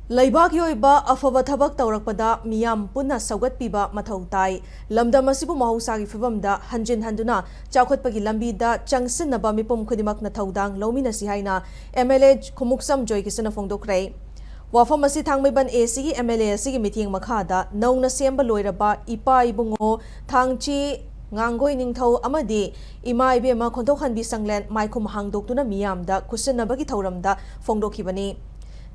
Laibaki oiba afaba thabak tawrakpada miyam punna saugatpiba mathau tai lamdam asibu mahusagi fibamda hanjin handuna chawkhatpagi lambida changsinnaba mipum khudimakna thaudang lawminasi haina MLA khumuksam Joykisan phongdokre wafam asi thangmaiban AC MLA asigi meeting makhada nauna semba loiraba ipa ibungo thangchi ngangoi ningthau amadi ima ibema khonthokhanbi sanglen maikhum hangdoktuna miyamda khusinnabagi thauramda phongdokhibani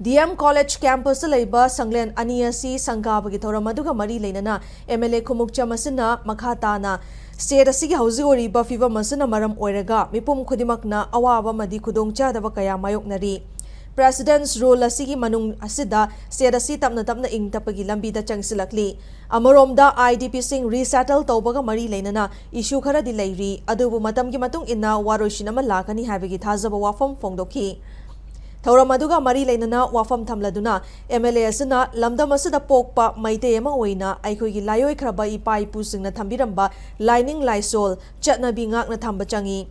DM College campus laiba sanglen aniasi sangabagi thoramadu mari leinana MLA khumukcha masina makhatana state asigi hausi oriba fiva masina maram oiraga mipum khudimakna awaba madi khudongcha daba kaya mayoknari President's role asigi manung asida state asi tapna ingtapagi lambida changsilakli amaromda IDP sing resettle tawbaga mari leinana issue khara di leiri adubu matamgi matung inna waroishinama lakani habigi thazaba wafam phongdokhi Tauramaduga Mari Lainana Wafam Tamladuna, MLA Asana, Lamda Masada Pokpa, Maite Ema Oina, Aikogi Layo Kraba Ipai Pusing na Tambiramba, Lining Lysol, Chatna Bingak na Tambachangi.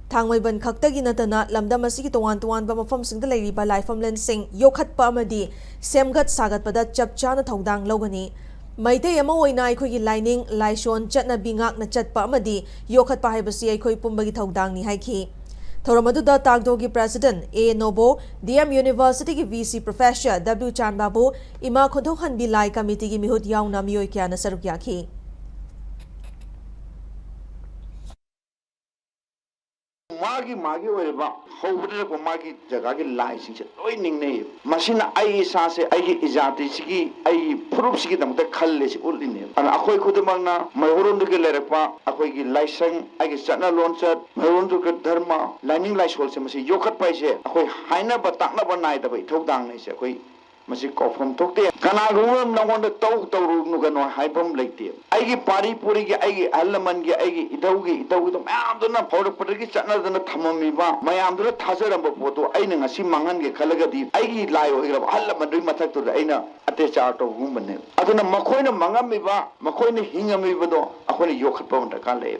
Tangmaiban Kaktagi Natana, Lamda Masiki Tuan Bamafam Sing the Lady by Lifam Lensing, Yokat Pamadi, Semgat Sagat Pada Chapchana Taudang Logani. Maite Ema Oina, Aikogi Lining, Lyson, Chatna Bingak na Chat Pamadi, Yokat Pahibasi, Aikoi Pumbagi Taudang ni Haiki. Thoramaduda Tagdogi President A. Nobo, DM University ki VC Professor W. Chanbabu, Ima Khonthokhan Bilai Committee ki mihut yauna miyoi kya na saruk yakhi. Magi oiba hobre ko magi jaga ki lai sing se loi ning nei masina ai sa se ai izati sigi ai proof sigi damta khalle si ul ne ana akhoi khudmangna mayhoron du ke lerakpa akhoi ki laisang ai ki chana lonchat mayhoron du ke dharma lining laisol se masi yokhat pai se akhoi haina ba takna ba nai da bai thodang nei se akhoi masi kofam tokte kana gum nangon da taw nu ga no haibam leite ai gi pari puri gi ai gi allaman gi ai gi idau to mayam do na phor pur gi chana da na thamami ba mayam do thajaram ba photo ai na ngasi mangan gi khalaga di ai gi layo gi allaman ri mathak to ai na ate char to gum ne aduna makhoi na mangam mi ba makhoi na hingam mi ba do akhoi yokhat pa ta ka le